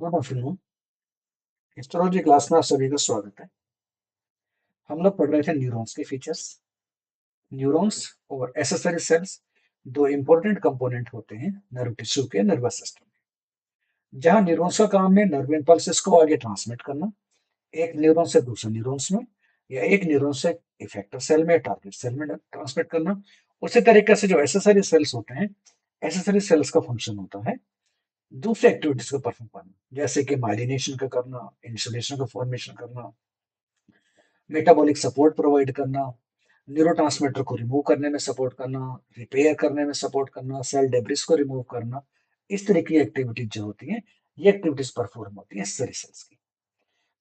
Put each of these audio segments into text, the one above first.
Good afternoon. Histology class में आप सभी का स्वागत है। हम लोग पढ़ रहे थे न्यूरॉन्स के फीचर्स। न्यूरॉन्स और एसेसरी सेल्स दो इंपॉर्टेंट कंपोनेंट होते हैं नर्व टिश्यू के नर्वस सिस्टम में। जहां न्यूरॉन्स का काम है नर्व इम्पल्सेस को आगे ट्रांसमिट करना, एक न्यूरॉन से दूसरे न्यूरॉन्स में या एक न्यूरॉन से इफेक्टर सेल में टारगेट सेल में ट्रांसमिट करना। उसी तरीके से जो एसेसरी सेल्स होते हैं, एसेसरी सेल्स का फंक्शन होता है दूसरे एक्टिविटीज को परफॉर्म करना, जैसे कि माइलिनेशन का करना, इंसुलेशन का फॉर्मेशन करना, मेटाबॉलिक सपोर्ट प्रोवाइड करना, न्यूरोट्रांसमीटर को रिमूव करने में सपोर्ट करना, रिपेयर करने में सपोर्ट करना, सेल डेब्रिस को रिमूव करना। इस तरह की एक्टिविटीज जो होती हैं, ये एक्टिविटीज परफॉर्म होती हैं सेरी सेल्स की।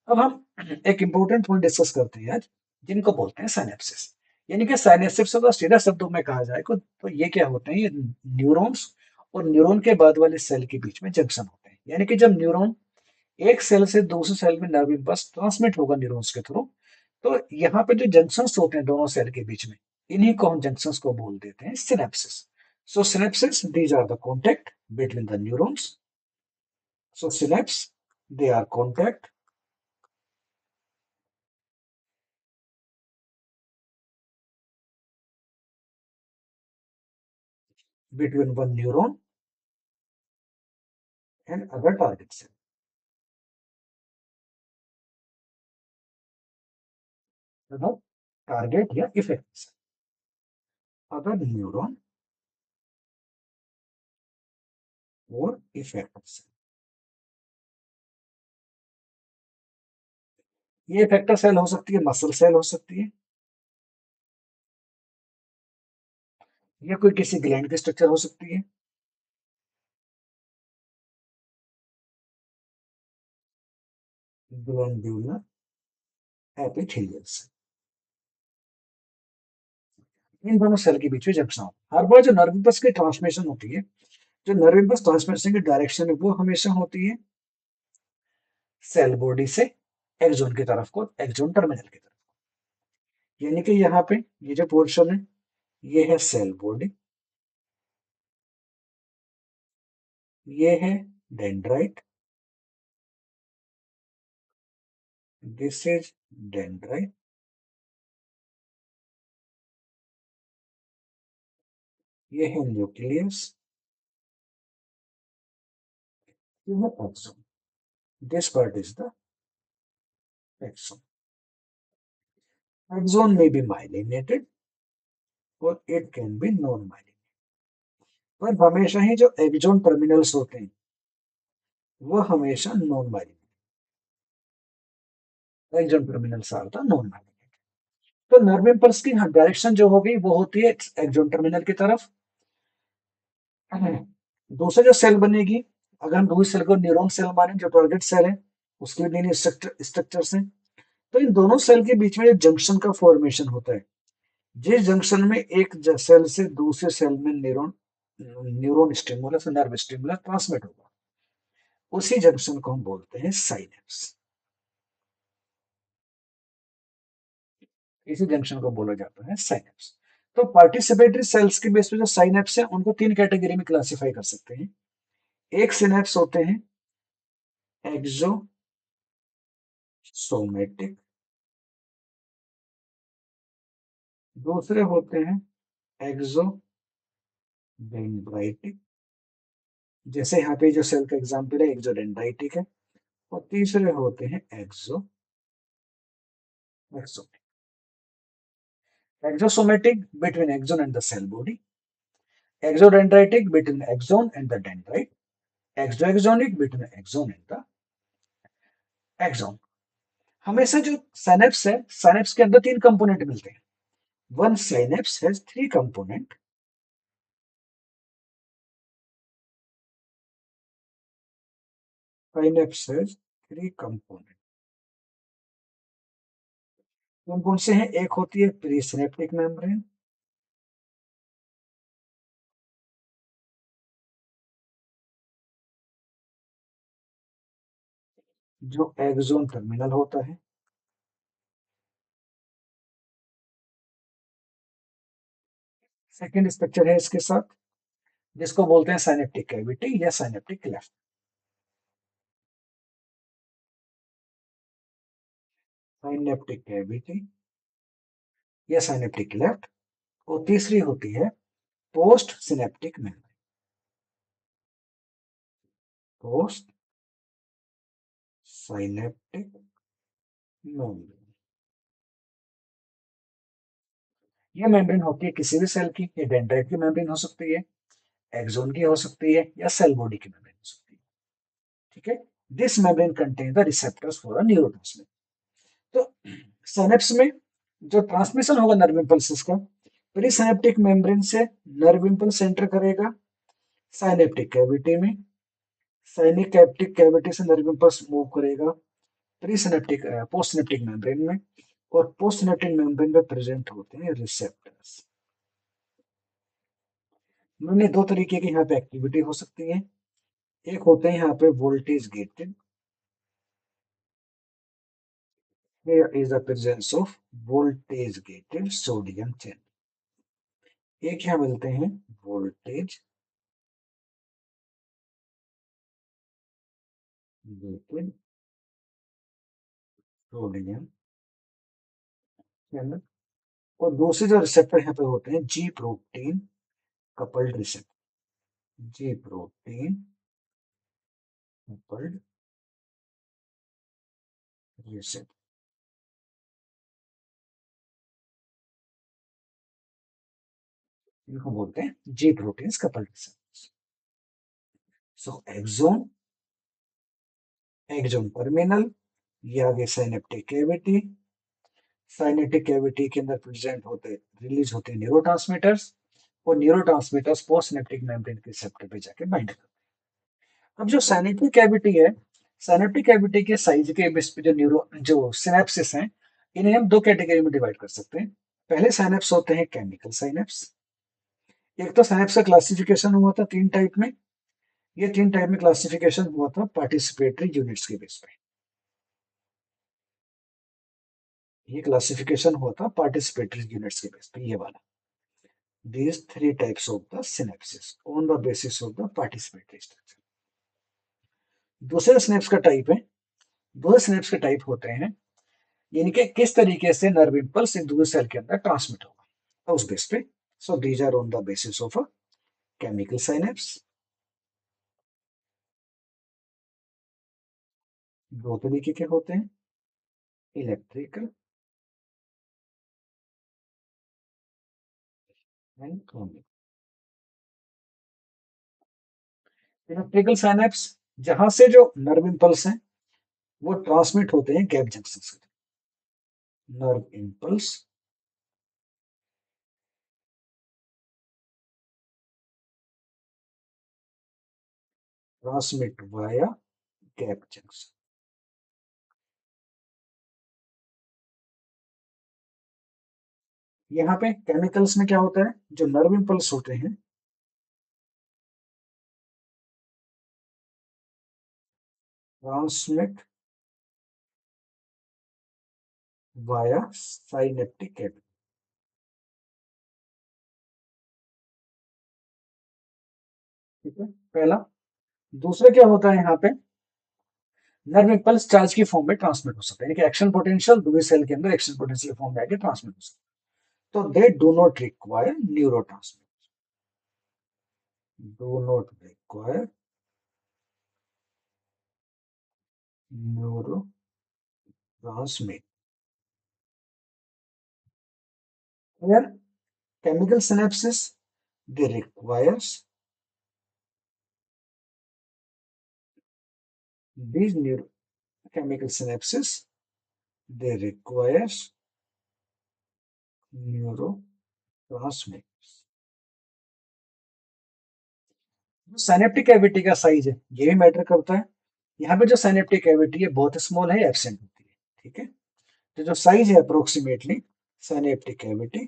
अब हम एक इंपॉर्टेंट पॉइंट डिस्कस करते हैं आज, जिनको बोलते हैं साइनेप्सिस। यानी कि साइनेप्सिस अगर सीधा शब्दों में कहा जाए तो ये क्या होते हैं, ये न्यूरॉन्स और न्यूरॉन के बाद वाले सेल के बीच में जंक्शन होते हैं। यानी कि जब न्यूरॉन एक सेल से दूसरे सेल में नर्व इम्पल्स ट्रांसमिट होगा न्यूरॉन्स के थ्रू, तो यहाँ पे जो जंक्शंस होते हैं दोनों सेल के बीच में, इन्हीं को हम जंक्शंस को बोल देते हैं synapsis. So synapsis these are the contact between the neurons. So synapse they are contact between one neuron and other target cell, मतलब टारगेट या इफेक्ट सेल, अदर न्यूरॉन और इफेक्ट सेल। ये इफेक्टर सेल हो सकती है, muscle cell हो सकती है, या कोई किसी ग्लैंड की स्ट्रक्चर हो सकती है, ग्लैंडुलर एपिथेलियल सेल। इन दोनों सेल के बीच में जंक्शन होता है। हर बार जो नर्व इम्पल्स की ट्रांसमिशन होती है, जो नर्व इम्पल्स ट्रांसमिशन की डायरेक्शन है वो हमेशा होती है सेल बॉडी से एक्सोन की तरफ को, एक्सोन टर्मिनल की तरफ। यानी कि यहाँ पे ये जो पोर्शन है, ये है सेल बॉडी, ये है डेंड्राइट, दिस इज डेंड्राइट, ये है न्यूक्लियस, ये है axon. This part is the axon. Axon में बी माइलिनेटेड और it can be non myelinated. पर हमेशा ही जो एक्सोन टर्मिनल्स होते हैं वो हमेशा non myelinated, axon terminals are the non myelinated. तो नर्व इम्पल्स की डायरेक्शन जो होगी वो होती है एक्सोन टर्मिनल की तरफ। दूसरा जो सेल बनेगी, अगर हम दूसरी सेल को न्यूरॉन सेल माने जो टारगेट सेल है, उसके भी स्ट्रक्चर्स हैं। तो इन दोनों सेल के बीच में जो जंक्शन का फॉर्मेशन होता है, जिस जंक्शन में एक सेल से दूसरे सेल में neuron neuron stimulus nerve stimulus transmit होगा, उसी जंक्शन को हम बोलते हैं साइनेप्स। इसी जंक्शन को बोला जाता है साइनेप्स। तो पार्टिसिपेटरी सेल्स के बेस पे जो साइनेप्स है उनको तीन कैटेगरी में क्लासिफाई कर सकते हैं। एक सिनेप्स होते हैं एक्सोसोमेटिक, दूसरे होते हैं एक्सोडेंड्राइटिक, जैसे यहाँ पे जो सेल का एग्जांपल है एक्सोडेंड्राइटिक है, और तीसरे होते हैं axosomatic. Axosomatic between axon and the cell body, axodendritic between axon and the dendrite, axoaxonic between axon and the axon. हमेशा जो साइनेप्स है, साइनेप्स के अंदर तीन कंपोनेंट मिलते हैं। One synapse has three component. Synapse has three component. कौन कौन से हैं? एक होती है प्री सिनेप्टिक मेम्ब्रेन, जो एक्सोन टर्मिनल होता है। सेकेंड स्ट्रक्चर है इसके साथ, जिसको बोलते हैं साइनेप्टिक कैविटी या साइनेप्टिक क्लेफ्ट। साइनेप्टिक कैविटी या साइनेप्टिक क्लेफ्ट, और तीसरी होती है post synaptic membrane. Post synaptic membrane, यह मेम्ब्रेन होती है किसी भी सेल की, ये डेंड्राइट की मेम्ब्रेन हो सकती है, एक्सोन की हो सकती है, या सेल बॉडी की मेम्ब्रेन हो सकती है। ठीक है, this membrane contain the receptors for a neurotransmitter. तो सिनेप्स में जो ट्रांसमिशन होगा नर्व इम्पल्सेस का, प्री सिनेप्टिक मेम्ब्रेन से नर्व इम्पल्स एंटर करेगा साइनेप्टिक कैविटी में, साइनेप्टिक कैविटी से नर्व इम्पल्स मूव करेगा pre synaptic post synaptic membrane में, और पोस्ट सिनेप्टिक मेम्ब्रेन में प्रेजेंट होते हैं रिसेप्टर्स। उन्होंने दो तरीके की यहाँ पे एक्टिविटी हो सकती है, एक होते हैं यहाँ पे voltage gated, here is the presence of voltage gated sodium channel, एक यहाँ मिलते हैं वोल्टेज गेटेड सोडियम चैनल, और दूसरे जो रिसेप्टर यहाँ पे होते हैं जी प्रोटीन कपल्ड रिसेप्टर, जी प्रोटीन कपल्ड रिसेप्टर, इनको बोलते हैं जी प्रोटीन कपल्ड रिसेप्टर। सो एक्सोन टर्मिनल, ये आगे साइनेप्टिक कैविटी, साइनेप्टिक कैविटी के अंदर प्रेजेंट होते रिलीज होते हैं न्यूरोट्रांसमीटर्स, और न्यूरोट्रांसमीटर्स पोस्ट सिनेप्टिक मेम्ब्रेन के रिसेप्टर पे जाके बाइंड करते हैं। अब जो साइनेप्टिक कैविटी है, साइनेप्टिक कैविटी के साइज के बेस पे जो सिनेप्सिस हैं, इन्हें हम दो कैटेगरी में डिवाइड कर सकते हैं। पहले साइनेप्स होते हैं केमिकल साइनेप्स। एक तो साइनेप्स का क्लासिफिकेशन हुआ था तीन टाइप में, ये तीन टाइप में क्लासिफिकेशन हुआ था पार्टिसिपेटरी यूनिट्स के बेस पे। ये क्लासिफिकेशन हुआ था पार्टिसिपेटरी यूनिट्स के बेस पे, ये वाला। These three types of the synapses on the basis of the participatory structure. दूसरे स्नेप्स का टाइप है, दूसरे स्नेप्स के टाइप होते हैं यानी कि किस तरीके से नर्व इंपल्स एक दूसरे सेल के अंदर ट्रांसमिट होगा, तो उस बेस पे। So these are on the basis of a chemical synapse. दो तरीके के होते हैं, electrical and chemical. Electrical synapse, जहां से जो नर्व इंपल्स हैं वो ट्रांसमिट होते हैं गैप जंक्शन से। Nerve impulse transmit via gap junction. यहाँ पे केमिकल्स में क्या होता है, जो नर्व इंपल्स होते हैं ट्रांसमिट वाया साइनेप्टिक कैविटी। ठीक है, पहला। दूसरा क्या होता है यहाँ पे, नर्व इंपल्स चार्ज की फॉर्म में ट्रांसमिट हो सकता है, यानी कि एक्शन पोटेंशियल दूसरे सेल के अंदर एक्शन पोटेंशियल फॉर्म में आके ट्रांसमिट हो सकता है। तो they do not require neurotransmitter, do not require neurotransmitter. Here, chemical synapses, they requires these neurochemical synapses, they requires neurotransmitters। जो साइनेप्टिक कैविटी का साइज है ये भी मैटर करता है। यहाँ पे जो साइनेप्टिक कैविटी है बहुत स्मॉल है, एब्सेंट होती है। ठीक है, तो जो साइज है अप्रोक्सीमेटली साइनेप्टिक कैविटी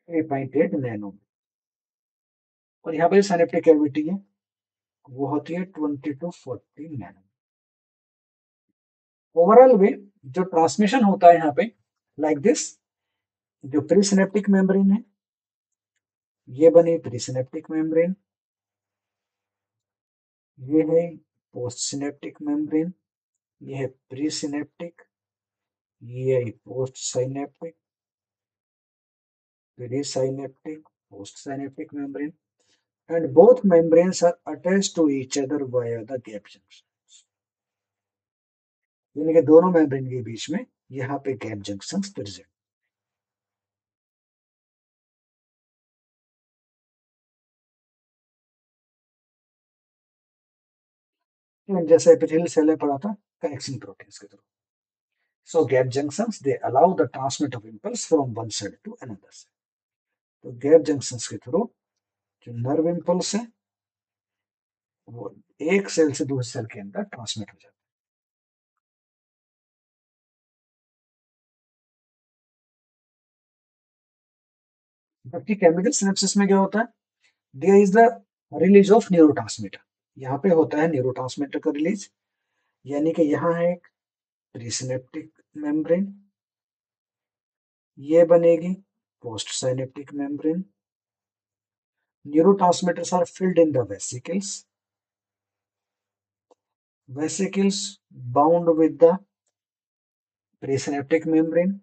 3.8 नैनो, और यहाँ पे जो साइनेप्टिक कैविटी है वो होती है 20 to 40 नैनो। ओवरऑल वे जो ट्रांसमिशन होता है यहाँ पे लाइक दिस, जो प्री सिनेप्टिक मेम्ब्रेन है ये बनी प्री सिनेप्टिक मेम्ब्रेन, ये है पोस्ट सिनेप्टिक मेम्ब्रेन, ये है प्री सिनेप्टिक, ये है post synaptic, pre synaptic, post synaptic membrane, and both membranes are attached to each other via the gap junctions. यानी कि दोनों मेम्ब्रेन के बीच में यहाँ पे गैप जंक्शंस प्रेजेंट। जैसे एपिथेलियल सेल में पढ़ा था कनेक्शन प्रोटीन्स के through. So gap junctions they allow the transmit of impulse from one cell to another cell. तो गैप जंक्शंस के थ्रू जो नर्व इम्पल्स है वो एक सेल से दूसरे सेल के अंदर ट्रांसमिट हो जाता है। जबकि केमिकल सिनेप्सिस में क्या होता है, there is the release of neurotransmitter. यहाँ पे होता है न्यूरोट्रांसमीटर का रिलीज, यानी कि यहाँ है एक प्रीसिनेप्टिक मेम्ब्रेन, ये बनेगी post synaptic membrane. Neurotransmitters are filled in the vesicles. Vesicles bound with the presynaptic membrane.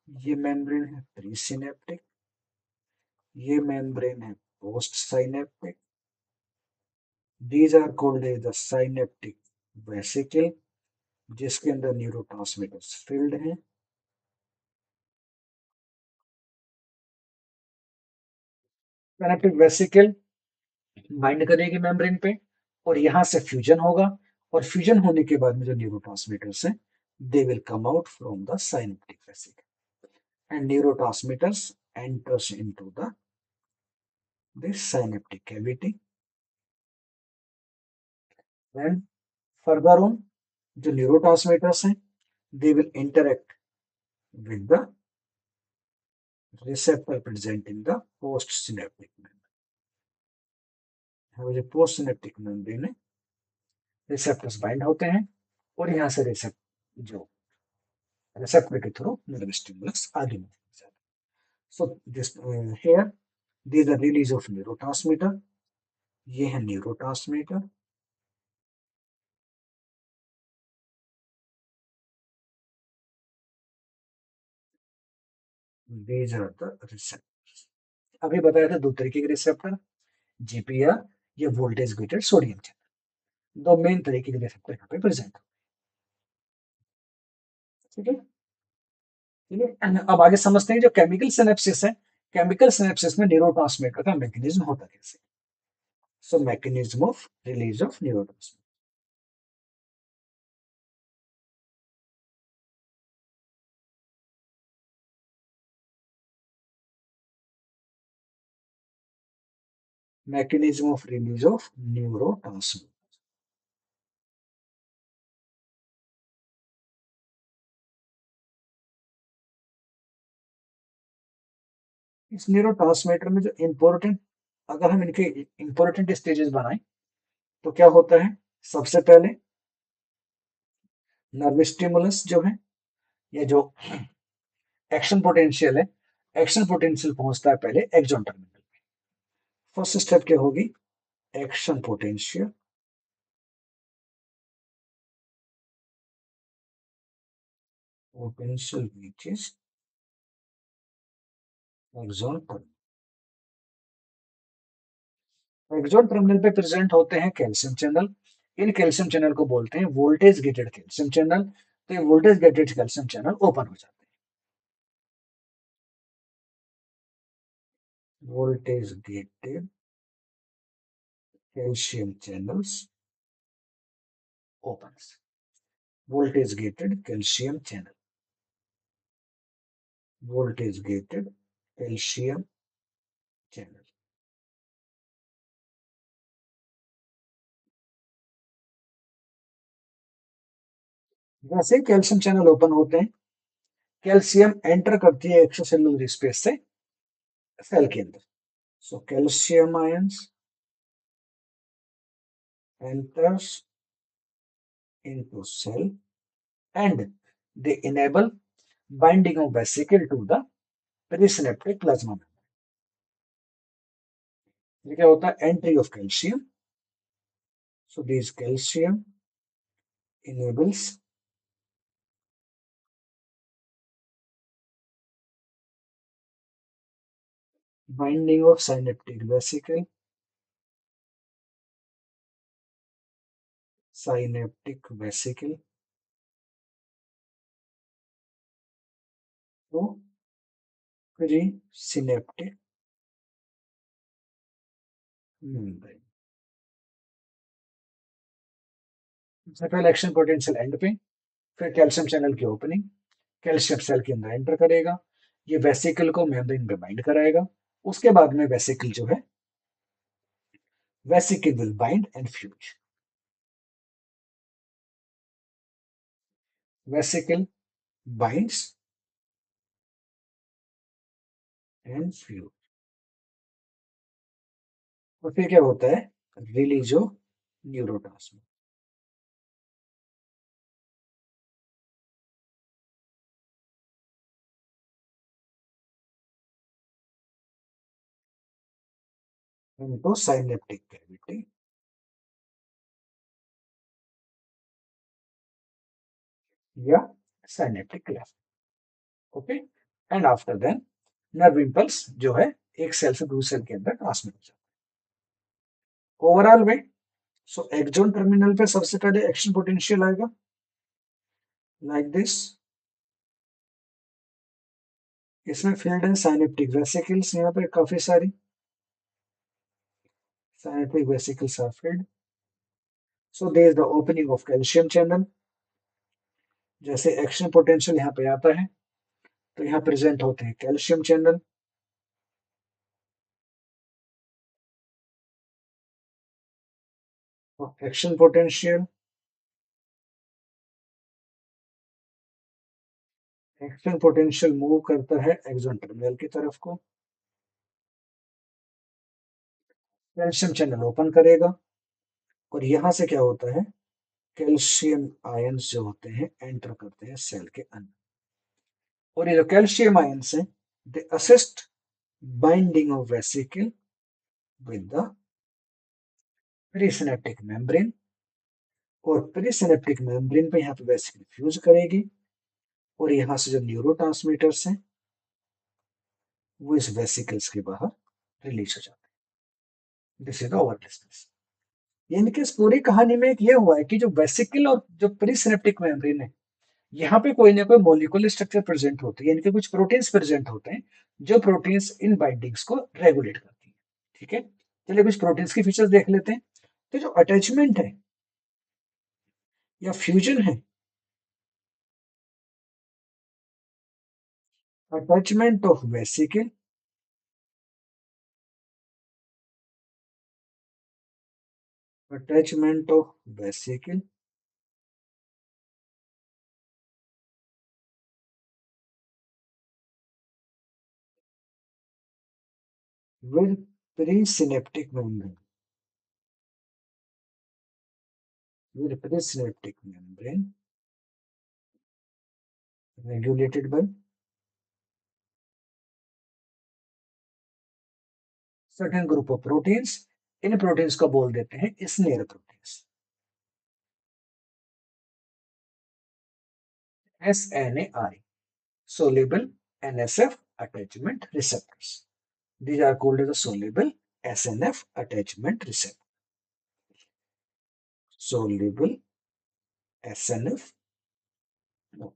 ये membrane है presynaptic, ये membrane है post synaptic. These are called as the synaptic vesicle, जिसके अंदर न्यूरोट्रांसमीटर्स filled हैं। Synaptic vesicle bind करेगी membrane पे और यहां से फ्यूजन होगा, और फ्यूजन होने के बाद में जो न्यूरोट्रांसमीटर्स हैं they will come out from the synaptic vesicle and neurotransmitters enters into this synaptic cavity, and further on जो neurotransmitters हैं they will interact with the receptor present in the postsynaptic membrane। जो postsynaptic membrane है receptors bind होते हैं और यहाँ से receptor के थ्रू नर्व स्टिमुलस आगे बढ़ जाता है। So this here this the release of neurotransmitter, ये है neurotransmitter, these are the receptors। अभी बताया था दो तरीके के रिसेप्टर, जीपीआर या वोल्टेज गेटेड सोडियम चैनल, दो मेन तरीके के रिसेप्टर यहाँ पे प्रेजेंट है। ठीक है, चलिए अब आगे समझते हैं जो केमिकल सिनेप्सिस है, केमिकल सिनेप्सिस में न्यूरोट्रांसमीटर का मैकेनिज्म होता कैसे। So mechanism of release of neurotransmitter. Mechanism of release of neurotransmitter. इस न्यूरोट्रांसमीटर में जो इंपॉर्टेंट, अगर हम इनके इंपॉर्टेंट स्टेजेस बनाएं तो क्या होता है, सबसे पहले नर्व स्टिमुलस जो है या जो एक्शन पोटेंशियल है, एक्शन पोटेंशियल पहुंचता है पहले एक्सॉन टर्मिनल। फर्स्ट स्टेप क्या होगी, action potential, potential reaches axon terminal. Axon terminal पे प्रेजेंट होते हैं कैल्शियम चैनल। इन कैल्शियम चैनल को बोलते हैं वोल्टेज गेटेड कैल्शियम चैनल। तो ये voltage gated calcium channel open हो जाते हैं। Voltage gated calcium channels open. Voltage gated calcium channel, voltage gated calcium channel. जैसे कैल्शियम चैनल ओपन होते हैं, कैल्शियम एंटर करती है एक्स्ट्रासेल्युलर स्पेस से सेल के अंदर। So calcium ions enters into cell and they enable binding of vesicle to the presynaptic plasma membrane। ये क्या होता है, entry of calcium So this calcium enables binding of synaptic vesicle to presynaptic membrane. सबसे पहले action potential and पे, फिर calcium channel की opening, calcium cell के अंदर एंटर करेगा, ये वेसिकल को मेम्ब्रेन पे बाइंड कराएगा, उसके बाद में वेसिकल जो है vesicle will bind and fuse, vesicle binds and fuse, और फिर क्या होता है, release of neurotransmitter. into synaptic cavity या synaptic cleft, okay, and after then nerve impulse जो है एक सेल से दूसरे सेल के अंदर ट्रांसमिट हो जाता है ओवरऑल में। सो एक्सॉन टर्मिनल पे सबसे पहले एक्शन पोटेंशियल आएगा लाइक दिस, इसमें फील्ड एंड साइनेप्टिक वेसिकल्स यहाँ पे काफी सारी synaptic vesicles are filled. So there is the opening of calcium channel, जैसे एक्शन पोटेंशियल यहाँ पे आता है तो यहाँ प्रेजेंट होते हैं calcium channel, action potential, action potential move करता है एक्सॉन टर्मिनल की तरफ को, कैल्शियम चैनल ओपन करेगा, और यहाँ से क्या होता है, कैल्शियम आयंस जो होते हैं एंटर करते हैं सेल के अंदर, और ये जो कैल्शियम आयंस हैं they assist binding of vesicle with the presynaptic membrane, और प्रीसिनेप्टिक मेम्ब्रेन पे यहाँ पे वेसिकल फ्यूज करेगी, और यहाँ से जो न्यूरोट्रांसमीटर्स हैं वो इस वेसिकल्स के बाहर रिलीज हो जाते हैं। This is the over distance. यानी कि इस पूरी कहानी में एक ये हुआ है कि जो वेसिकल और जो प्रीसिनेप्टिक मेम्ब्रेन है, यहाँ पे कोई ना कोई मोलिकुलर स्ट्रक्चर प्रेजेंट होते हैं, यानी कि कुछ प्रोटीन्स प्रेजेंट होते हैं जो प्रोटीन्स इन बाइंडिंग्स को रेगुलेट करती है। ठीक है, चलिए कुछ प्रोटीन्स की फीचर्स देख लेते हैं। तो जो अटैचमेंट है या फ्यूजन है, attachment of vesicle, attachment of vesicle with presynaptic membrane, with presynaptic membrane regulated by certain group of proteins। In proteins को बोल देते हैं snare proteins, SNARE, soluble NSF attachment receptors, these are called as the soluble SNF attachment receptor, soluble SNF, no,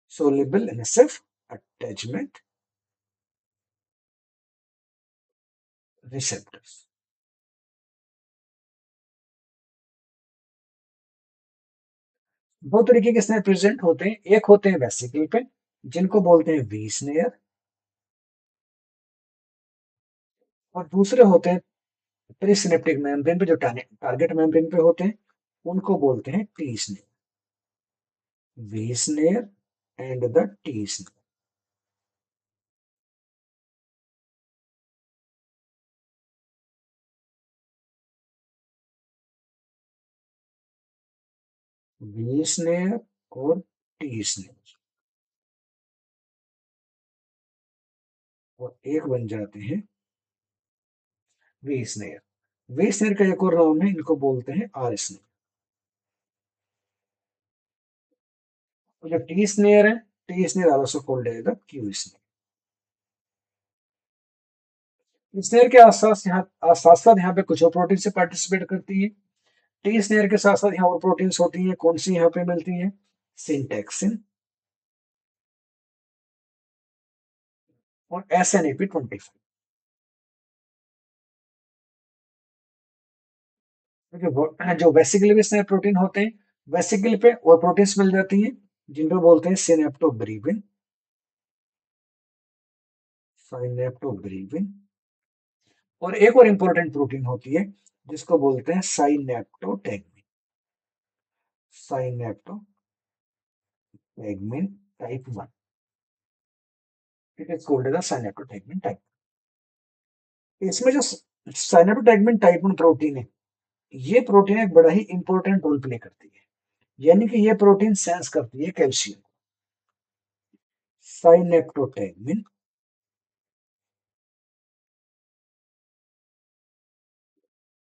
soluble NSF attachment receptors। दो तरीके के snare present होते हैं, एक होते हैं वेसिकल पे जिनको बोलते हैं वी स्नेयर, और दूसरे होते हैं प्रीसिनेप्टिक मेम्ब्रेन पे जो टारगेट मेम्ब्रेन पे होते हैं उनको बोलते हैं T SNARE, V SNARE and the T SNARE. V SNARE और टी स्नेयर, और एक बन जाते हैं वी स्नेयर। वी स्नेयर का एक और नाम है, इनको बोलते हैं आर स्नेयर। तो जो टी स्नेयर है, T SNARE also called as the Q SNARE. SNARE के आसपास यहाँ साथ साथ यहाँ पे कुछ और प्रोटीन से पार्टिसिपेट करती है। टी स्नेयर के साथ साथ यहाँ और प्रोटीन्स होती हैं, कौन सी यहाँ पे मिलती है? सिंटैक्सिन और SNAP25। जो वेसिकल में स्नेप प्रोटीन होते हैं, वेसिकल पे और प्रोटीन्स मिल जाती हैं, जिनको बोलते हैं सिनेप्टोब्रीविन, साइनेप्टोब्रीविन। और एक और इंपॉर्टेंट प्रोटीन होती है जिसको बोलते हैं synaptotagmin, synaptotagmin type 1। It is called as synaptotagmin type. इसमें जो साइनेप्टोटैगमिन टाइप 1 प्रोटीन है, ये प्रोटीन एक बड़ा ही इंपॉर्टेंट रोल प्ले करती है। यानी कि ये प्रोटीन सेंस करती है calcium. Synaptotagmin,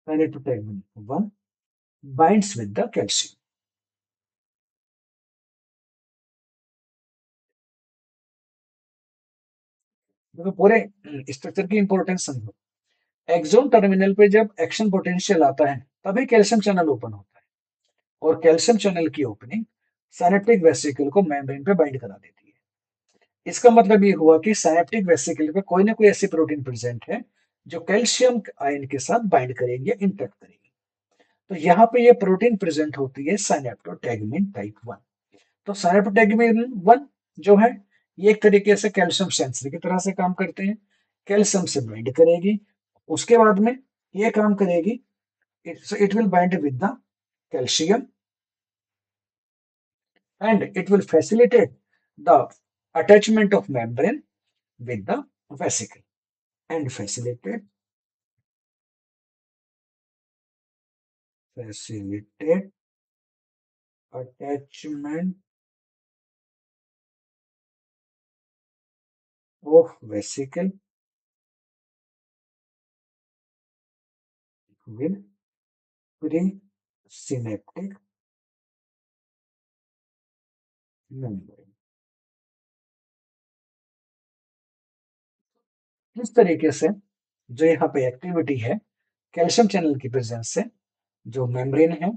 synaptotagmin 1 binds with the calcium. देखो पूरे स्ट्रक्चर की इंपॉर्टेंस समझो। एक्सोन टर्मिनल पे जब एक्शन पोटेंशियल आता है, तभी कैल्शियम चैनल ओपन होता है, और कैल्शियम चैनल की ओपनिंग साइनेप्टिक वेसिकल को मेम्ब्रेन पे बाइंड करा देती है। इसका मतलब ये हुआ कि साइनेप्टिक वेसिकल पे कोई ना कोई ऐसी प्रोटीन प्रेजेंट है जो कैल्शियम आयन के साथ बाइंड करेगी या इंटरेक्ट करेगी। तो यहाँ पे ये प्रोटीन प्रेजेंट होती है साइनेप्टोटैगमिन टाइप 1। तो साइनेप्टोटैगमिन 1 जो है, ये एक तरीके से कैल्शियम सेंसर की तरह से काम करते हैं। कैल्शियम से बाइंड करेगी, उसके बाद में ये काम करेगी, it will bind with the calcium and it will facilitate the attachment of membrane with the vesicle and facilitate attachment of vesicle with presynaptic membrane। इस तरीके से जो यहाँ पे एक्टिविटी है, कैल्शियम चैनल की प्रेजेंस से जो मेम्ब्रेन है,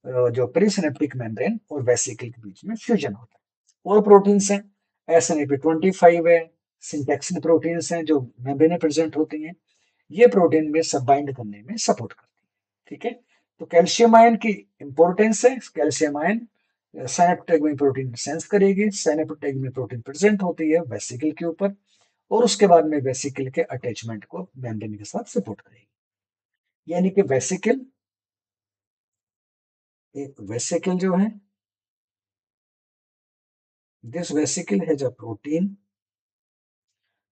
जो प्रीसिनेप्टिक मेम्ब्रेन और वेसिकल के बीच में फ्यूजन होता है। और प्रोटीन्स हैं, SNAP25 है, सिंटैक्सिन प्रोटीन्स हैं जो मेम्ब्रेन में प्रेजेंट होती हैं। ये प्रोटीन में सब बाइंड करने में सपोर्ट करती है। ठीक है, तो कैल्शियम आयन की इंपॉर्टेंस है। कैल्शियम आयन साइनेप्टोटैगमिन प्रोटीन सेंस करेगी, साइनेप्टोटैगमिन प्रोटीन प्रेजेंट होती है वेसिकल के ऊपर, और उसके बाद में वेसिकल के अटैचमेंट को मेम्ब्रेन के साथ सपोर्ट करेगी। यानी कि वेसिकल, एक वेसिकल जो है, this vesicle has a protein,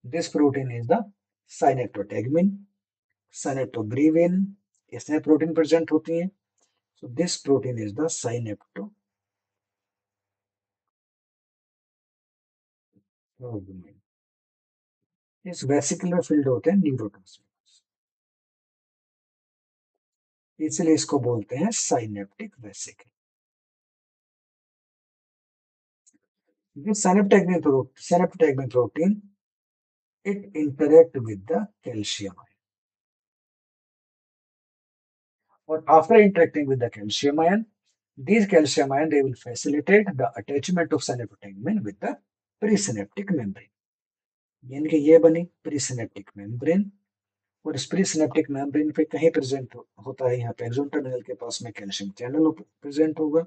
this protein is the synaptotagmin, synaptobrevin, इसमें प्रोटीन प्रेजेंट होती है। So this protein is the synaptotagmin। इस वेसिकल में फील्ड होते हैं न्यूरोट्रांसमीटर्स, इसलिए इसको बोलते हैं synaptic vesicle. This synaptotagmin protein, it interact with the calcium ion, or after interacting with the calcium ion, these calcium ion they will facilitate the attachment of synaptotagmin with the presynaptic membrane। यानी कि ये बनी presynaptic membrane, और इस presynaptic membrane पे कहीं present होता है, यहाँ पे एक्सोन टर्मिनल के पास में कैल्शियम चैनल प्रेजेंट होगा।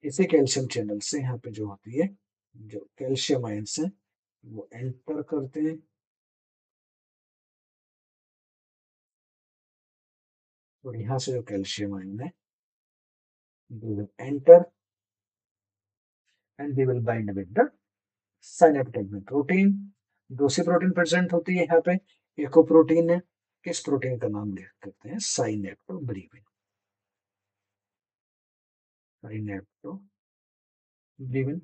इसी कैल्शियम चैनल से यहाँ पे जो होती है, जो कैल्शियम आयंस है वो एंटर करते हैं, और यहाँ से जो कैल्शियम आयन है they will enter and they will bind with the synaptogmin protein. दूसरी प्रोटीन प्रेजेंट होती है यहाँ पे, एको प्रोटीन है। इस प्रोटीन का नाम लिख करते हैं साइनेप्टोब्रीविन, साइनेप्टोब्रीविन।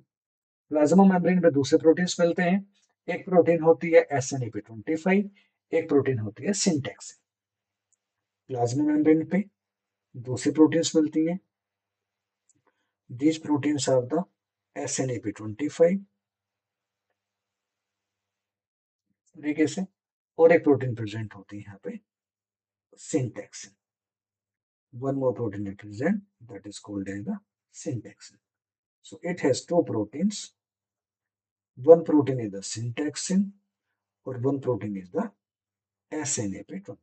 प्लाज्मा मेम्ब्रेन पे दूसरे प्रोटीन्स मिलते हैं, एक प्रोटीन होती है SNAP25, एक प्रोटीन होती है सिंटेक्स। प्लाज्मा मेम्ब्रेन पे दूसरी प्रोटीन्स मिलती हैं। These proteins are the SNAP25 तरीके से, और एक प्रोटीन प्रेजेंट होती है यहाँ पे syntax. One more protein is present, that is called as the syntaxin. So it has two proteins. One protein is the syntaxin or one protein is the SNAP25.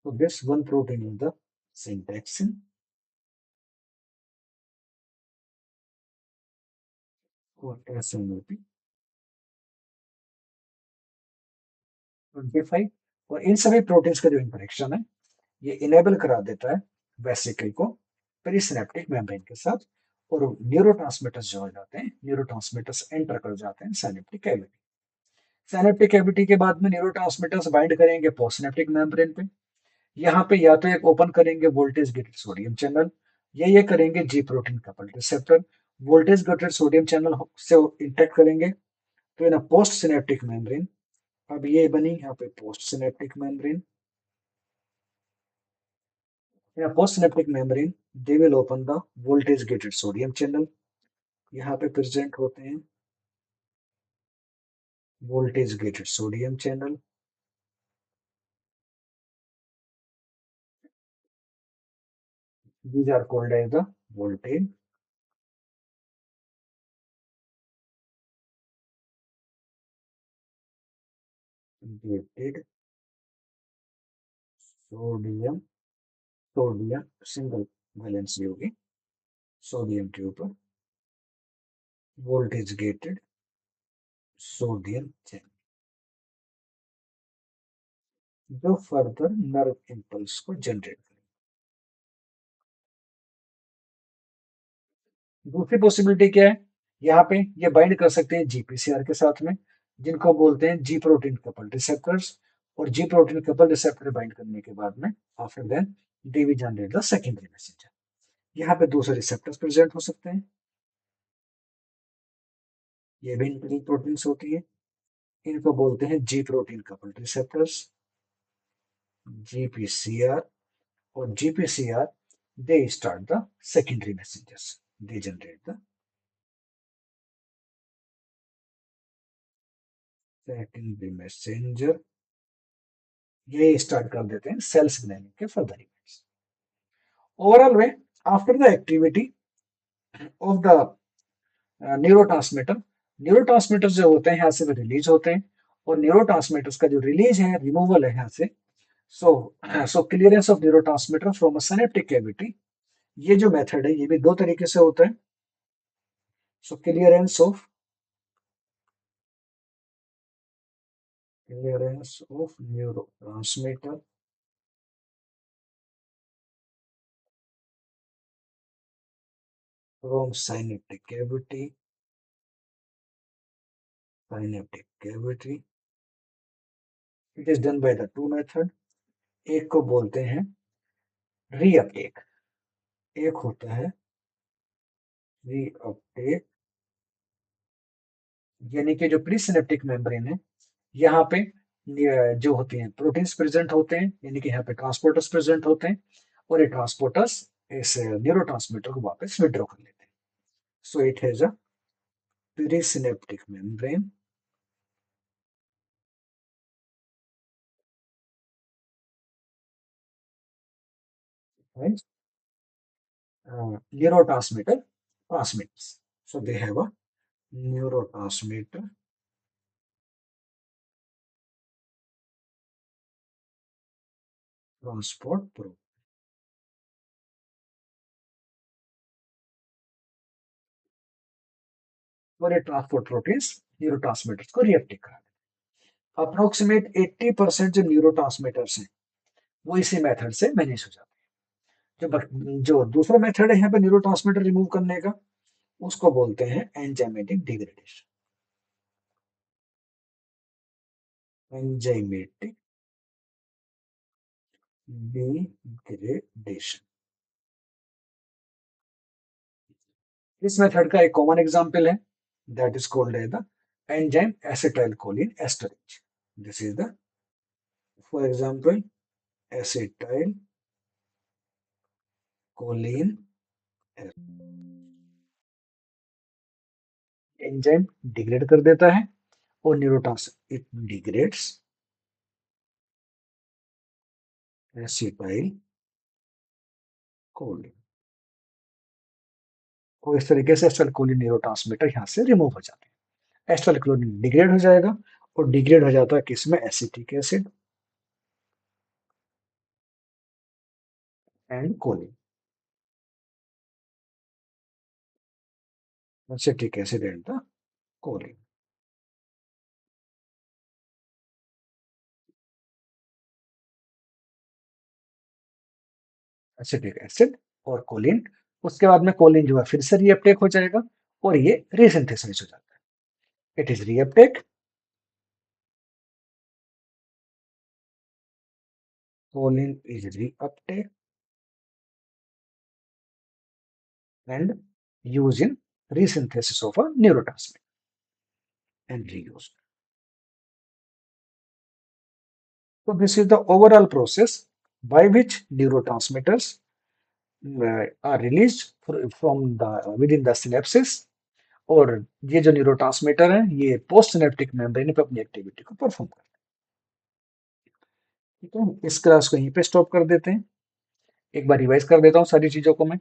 So this one protein is the syntaxin or SNAP25, और इन सभी proteins का जो interaction है ये enable करा देता है vesicle को पेरिसिनेप्टिक मेम्ब्रेन के साथ, और न्यूरोट्रांसमीटर्स जो हो जाते हैं, न्यूरोट्रांसमीटर्स एंटर कर जाते हैं सिनेप्टिक कैविटी। सिनेप्टिक कैविटी के बाद में न्यूरोट्रांसमीटर्स बाइंड करेंगे पोस्टसिनेप्टिक मेम्ब्रेन पे। यहाँ पे या तो एक ओपन करेंगे वोल्टेज गेटेड सोडियम चैनल, या ये करेंगे जी protein coupled receptor. Voltage gated sodium channel से इंटैक्ट करेंगे तो इन पोस्ट सिनेप्टिक मेम्ब्रेन, अब ये बनी यहाँ पे post synaptic membrane. In a postsynaptic membrane, they will open the voltage gated sodium channel. यहाँ पे प्रेजेंट होते हैं voltage gated sodium channel. These are called as the voltage gated sodium, sodium single valency होगी sodium के ऊपर, voltage gated sodium channel जो further nerve impulse को generate करें। दूसरी पॉसिबिलिटी क्या है, यहाँ पे ये बाइंड कर सकते हैं जीपीसीआर के साथ में, जिनको बोलते हैं जी प्रोटीन कपल रिसेप्टर्स, और G protein coupled receptor bind करने के बाद में after then they will generate the secondary messenger. यहाँ पे दूसरे रिसेप्टर्स प्रेजेंट हो सकते हैं, ये भी इंटरनल प्रोटीन्स होती है, इनको बोलते हैं G protein couple receptors, GPCR, और GPCR they start the secondary messengers, they generate the secondary messenger, ये स्टार्ट कर देते हैं सेल्स बनाने के फर्दर इवेंट्स। ओवरऑल में after the activity of the neurotransmitter, neurotransmitters जो होते हैं यहाँ से रिलीज होते हैं, और न्यूरोट्रांसमीटर्स का जो रिलीज है, रिमूवल है यहाँ से, so so clearance of neurotransmitter from a synaptic cavity, ये जो मेथड है ये भी दो तरीके से होता है। So clearance of neurotransmitter from synaptic cavity it is done by the two method. एक को बोलते हैं रीअपटेक, एक होता है रीअपटेक, यानी कि जो प्री सिनेप्टिक मेम्ब्रेन है यहाँ पे जो होते हैं प्रोटीन्स प्रेजेंट होते हैं, यानी कि यहाँ पे ट्रांसपोर्टर्स प्रेजेंट होते हैं, और ये ट्रांसपोर्टर्स इस न्यूरोट्रांसमीटर को वापस विड्रॉ कर लेते हैं। So it has a pre synaptic membrane, neurotransmitter transmitters. So they have a neurotransmitter transport protein, और ये ट्रांसपोर्ट प्रोटीन्स न्यूरोट्रांसमीटर्स को रिएक्टिव करा देते हैं। अप्रोक्सीमेट 80% जो न्यूरोट्रांसमीटर्स हैं वो इसी मेथड से मैनेज हो जाते हैं। जो दूसरा मेथड है यहाँ पे न्यूरोट्रांसमीटर रिमूव करने का, उसको बोलते हैं एंजाइमेटिक डिग्रेडेशन, एंजाइमेटिक डिग्रेडेशन। इस मेथड का एक कॉमन एग्जांपल है, that is called as the enzyme acetylcholinesterase. This is the, for example, acetylcholine enzyme degrade कर देता है और neurotransmitter it degrades acetylcholine, और इस तरीके से एसिटाइलकोलिन न्यूरोट्रांसमीटर यहाँ से रिमूव हो जाते हैं। एसिटाइलकोलिन डिग्रेड हो जाएगा और डिग्रेड हो जाता है किसमें, acetic acid and choline, acetic acid and the choline. Acetic acid और कोलिन, उसके बाद में कोलिन जो है फिर से रीअपटेक हो जाएगा और ये रीसिंथेसाइज हो जाता है। It is reuptake, choline is reuptake and used in resynthesis of a neurotransmitter and reused. So this is the overall process by which neurotransmitters are released from the within the synapses, और ये जो neurotransmitter हैं ये post synaptic membrane पे अपनी activity को perform करते हैं। ठीक है, इस क्लास को यहीं पे स्टॉप कर देते हैं। एक बार रिवाइज कर देता हूँ सारी चीजों को मैं।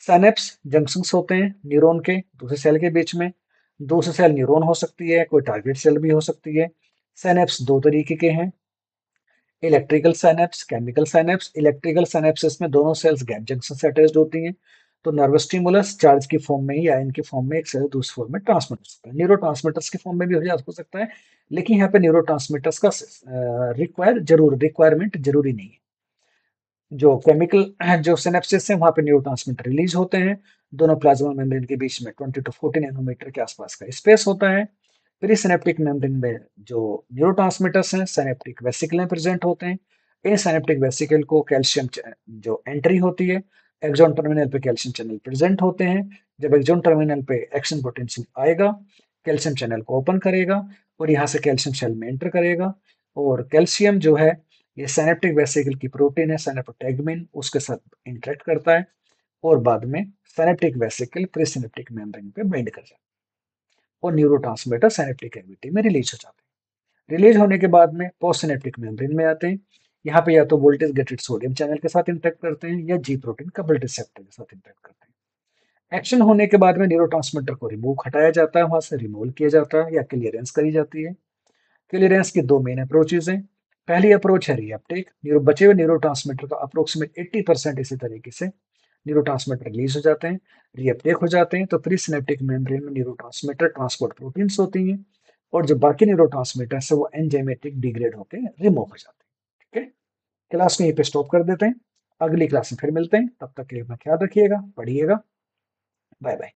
साइनेप्स जंक्शंस होते हैं न्यूरॉन के दूसरे सेल के बीच में। दूसरे सेल न्यूरॉन हो सकती है, कोई टारगेट सेल भी हो सकती है। साइनेप्स दो तरीके के हैं, electrical synapse, chemical synapse. Electrical synapse में दोनों सेल्स गैप जंक्शन से अटैच्ड होती हैं, तो नर्वस स्टिमुलस चार्ज की फॉर्म में ही, आयन की फॉर्म में एक सेल दूसरी फॉर्म में ट्रांसमिट हो सकता है। न्यूरो की फॉर्म में भी हो सकता है, लेकिन यहाँ पे न्यूरो का रिक्वायरमेंट जरूरी नहीं है। जो केमिकल जो सिनेप्सिस है वहां पे न्यूरोट्रांसमीटर रिलीज होते हैं। दोनों प्लाज्मा मेम्ब्रेन के बीच में 20 to 40 नैनोमीटर के आसपास का स्पेस होता है। प्री सिनेप्टिक मेम्ब्रेन में जो न्यूरोट्रांसमीटर्स हैं सिनेप्टिक वेसिकल में प्रेजेंट होते हैं। इन सिनेप्टिक वेसिकल को कैल्शियम जो एंट्री होती है, एक्सॉन टर्मिनल पे कैल्शियम चैनल प्रेजेंट होते हैं। जब एक्सॉन टर्मिनल पे एक्शन पोटेंशियल आएगा, कैल्शियम चैनल को ओपन करेगा और यहाँ से कैल्शियम सेल में एंटर करेगा, और कैल्शियम जो है ये सिनेप्टिक वेसिकल की प्रोटीन है सिनेप्टोटेगमिन, उसके साथ इंटरेक्ट करता है और बाद में सिनेप्टिक वेसिकल प्रीसिनेप्टिक मेम्ब्रेन पे बाइंड कर जाता है और न्यूरोट्रांसमीटर सिनेप्टिक कैविटी में रिलीज हो जाते हैं। रिलीज होने के बाद में पोस्ट सिनेप्टिक मेम्ब्रेन में आते हैं। यहाँ पे या तो वोल्टेज गेटेड सोडियम चैनल के साथ इंटरेक्ट करते हैं या जी प्रोटीन कपल रिसेप्टर के साथ इंटरेक्ट करते हैं। एक्शन होने के बाद में न्यूरोट्रांसमीटर को रिमूव हटाया जाता है, वहां से रिमूव किया जाता है या क्लियरेंस करी जाती है। क्लियरेंस की दो मेन अप्रोचेज हैं। पहली अप्रोच है रीअपटेक, बचे हुए न्यूरोट्रांसमीटर का अप्रोक्सीमेट 80% इसी तरीके से न्यूरोट्रांसमीटर रिलीज हो जाते हैं, रीअपटेक हो जाते हैं। तो प्री सिनेप्टिक मेम्ब्रेन में न्यूरोट्रांसमीटर ट्रांसपोर्ट प्रोटीन्स होती हैं और जो बाकी न्यूरोट्रांसमीटर है वो एंजाइमेटिक डिग्रेड होकर रिमूव हो जाते हैं। ठीक है, क्लास को यहीं पे स्टॉप कर देते हैं, अगली क्लास में फिर मिलते हैं। तब तक के लिए अपना ख्याल रखिएगा, पढ़िएगा। Bye bye.